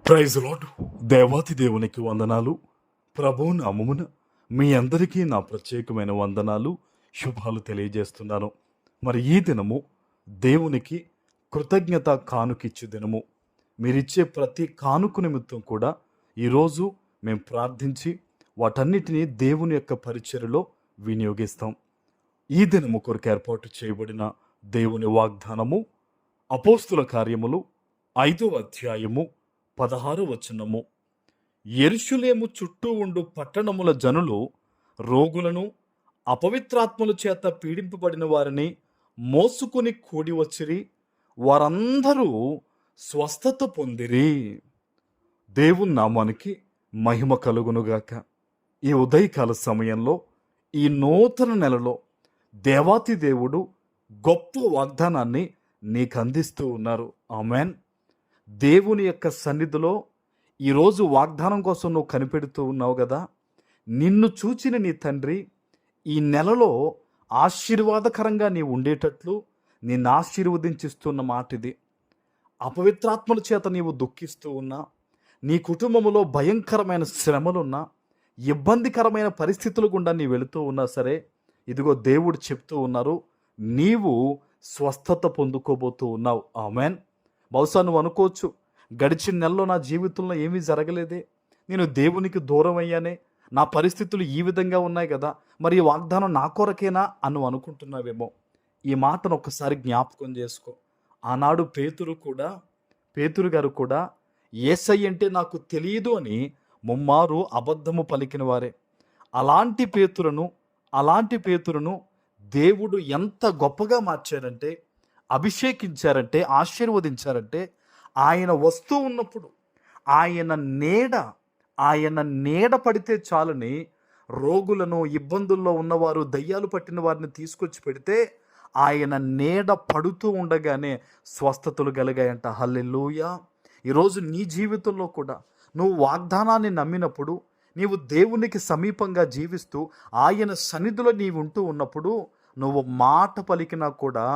Praise lord. దేవాతి దేవునికి వందనాలు. ప్రభు నామమున మీ అందరికీ నా ప్రత్యేకమైన వందనాలు, శుభాలు తెలియజేస్తున్నాను. మరి ఈ దినము దేవునికి కృతజ్ఞత కానుకిచ్చు దినము. మీరిచ్చే ప్రతి కానుక నిమిత్తం కూడా ఈరోజు మేము ప్రార్థించి వాటన్నిటినీ దేవుని యొక్క పరిచర్యలో వినియోగిస్తాం. ఈ దినము కొరకు ఏర్పాటు చేయబడిన దేవుని వాగ్దానము అపోస్తుల కార్యములు 5వ అధ్యాయము 16వ వచనము. యెరూషలేము చుట్టూ ఉండు పట్టణముల జనులు రోగులను, అపవిత్రాత్మల చేత పీడింపబడిన వారిని మోసుకుని కూడి వచ్చిరి. వారందరూ స్వస్థత పొందిరి. దేవుని నామానికి మహిమ కలుగునుగాక. ఈ ఉదయకాల సమయంలో, ఈ నూతన నెలలో దేవాతి దేవుడు గొప్ప వాగ్దానాన్ని నీకు అందిస్తూ ఉన్నారు. ఆమెన్. దేవుని యొక్క సన్నిధిలో ఈరోజు వాగ్దానం కోసం నువ్వు కనిపెడుతూ ఉన్నావు కదా. నిన్ను చూచిన నీ తండ్రి ఈ నెలలో ఆశీర్వాదకరంగా నీవు ఉండేటట్లు నిన్ను ఆశీర్వదించిస్తున్న మాట ఇది. అపవిత్రాత్మల చేత నీవు దుఃఖిస్తూ ఉన్నా, నీ కుటుంబంలో భయంకరమైన శ్రమలున్నా, ఇబ్బందికరమైన పరిస్థితుల గుండా నీ వెళుతూ ఉన్నా సరే, ఇదిగో దేవుడు చెప్తూ ఉన్నారు, నీవు స్వస్థత పొందుకోబోతూ ఉన్నావు. ఆమెన్. బహుశా నువ్వు అనుకోవచ్చు, గడిచిన నెలలో నా జీవితంలో ఏమీ జరగలేదే, నేను దేవునికి దూరం అయ్యానే, నా పరిస్థితులు ఈ విధంగా ఉన్నాయి కదా, మరి ఈ వాగ్దానం నా కొరకేనా అని నువ్వు అనుకుంటున్నావేమో. ఈ మాటను ఒక్కసారి జ్ఞాపకం చేసుకో. ఆనాడు పేతురు గారు కూడా యేసయ్య అంటే నాకు తెలియదు అని ముమ్మారు అబద్ధము పలికిన వారే. అలాంటి పేతురును దేవుడు ఎంత గొప్పగా మార్చారంటే, అభిషేకించారంటే, ఆశీర్వదించారంటే, ఆయన వస్తూ ఉన్నప్పుడు ఆయన నీడ పడితే చాలని రోగులను, ఇబ్బందుల్లో ఉన్నవారు, దయ్యాలు పట్టిన వారిని తీసుకొచ్చి పెడితే ఆయన నీడ పడుతూ ఉండగానే స్వస్థతలు కలిగాయంట. హల్లెలూయా. ఈరోజు నీ జీవితంలో కూడా నువ్వు వాగ్దానాన్ని నమ్మినప్పుడు, నీవు దేవునికి సమీపంగా జీవిస్తూ ఆయన సన్నిధిలో నీవు ఉంటూ ఉన్నప్పుడు, నువ్వు మాట పలికినా కూడా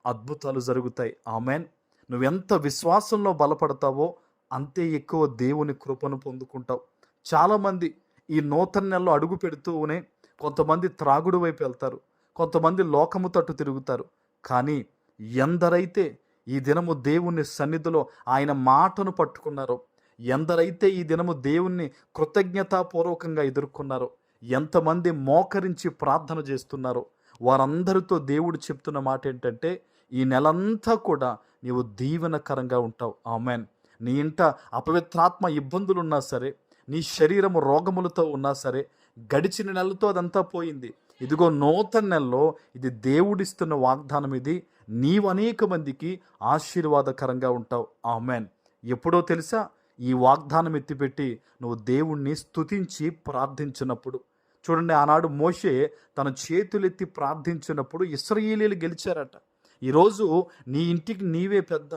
అద్భుతాలు జరుగుతాయి. ఆమెన్. నువ్వెంత విశ్వాసంలో బలపడతావో అంతే ఎక్కువ దేవుని కృపను పొందుకుంటావు. చాలామంది ఈ నూతన నెలలో అడుగు పెడుతూనే కొంతమంది త్రాగుడు వైపు వెళ్తారు, కొంతమంది లోకము తట్టు తిరుగుతారు. కానీ ఎందరైతే ఈ దినము దేవుని సన్నిధిలో ఆయన మాటను పట్టుకున్నారో, ఎందరైతే ఈ దినము దేవుణ్ణి కృతజ్ఞతాపూర్వకంగా ఎదుర్కొన్నారో, ఎంతమంది మోకరించి ప్రార్థన చేస్తున్నారో, వారందరితో దేవుడు చెప్తున్న మాట ఏంటంటే, ఈ నెలంతా కూడా నీవు దీవెనకరంగా ఉంటావు. ఆమెన్. నీ ఇంట అపవిత్రాత్మ ఇబ్బందులున్నా సరే, నీ శరీరము రోగములతో ఉన్నా సరే, గడిచిన నెలతో అదంతా పోయింది. ఇదిగో నూతన నెలలో ఇది దేవుడిస్తున్న వాగ్దానం. ఇది నీవు అనేక మందికి ఆశీర్వాదకరంగా ఉంటావు. ఆమెన్. ఎప్పుడో తెలుసా? ఈ వాగ్దానం ఎత్తిపెట్టి నువ్వు దేవుణ్ణి స్తుతించి ప్రార్థించినప్పుడు. చూడండి, ఆనాడు మోషే తన చేతులెత్తి ప్రార్థించినప్పుడు ఇశ్రాయేలీయులు గెలిచారట. ఈరోజు నీ ఇంటికి నీవే పెద్ద.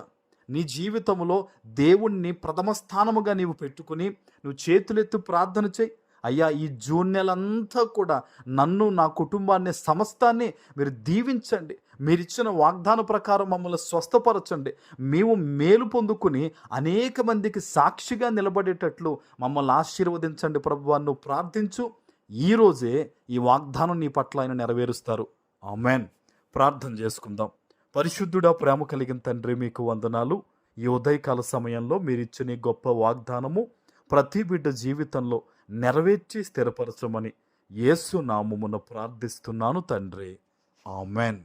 నీ జీవితంలో దేవుణ్ణి ప్రథమ స్థానముగా నీవు పెట్టుకుని నువ్వు చేతులెత్తి ప్రార్థన చేయి. అయ్యా, ఈ జూన్ నెలంతా కూడా నన్ను, నా కుటుంబాన్ని, సమస్తాన్ని మీరు దీవించండి. మీరిచ్చిన వాగ్దాన ప్రకారం మమ్మల్ని స్వస్థపరచండి. మేము మేలు పొందుకుని అనేక మందికి సాక్షిగా నిలబడేటట్లు మమ్మల్ని ఆశీర్వదించండి ప్రభువా. నువ్వు ప్రార్థించు. ఈరోజే ఈ వాగ్దానం నీ పట్ల ఆయన నెరవేరుస్తారు. ఆమెన్. ప్రార్థన చేసుకుందాం. పరిశుద్ధుడా, ప్రేమ కలిగిన తండ్రి, మీకు వందనాలు. ఈ ఉదయకాల సమయంలో మీరిచ్చిన గొప్ప వాగ్దానము ప్రతి బిడ్డ జీవితంలో నెరవేర్చి స్థిరపరచమని యేసు నామమున ప్రార్థిస్తున్నాను తండ్రి. ఆమెన్.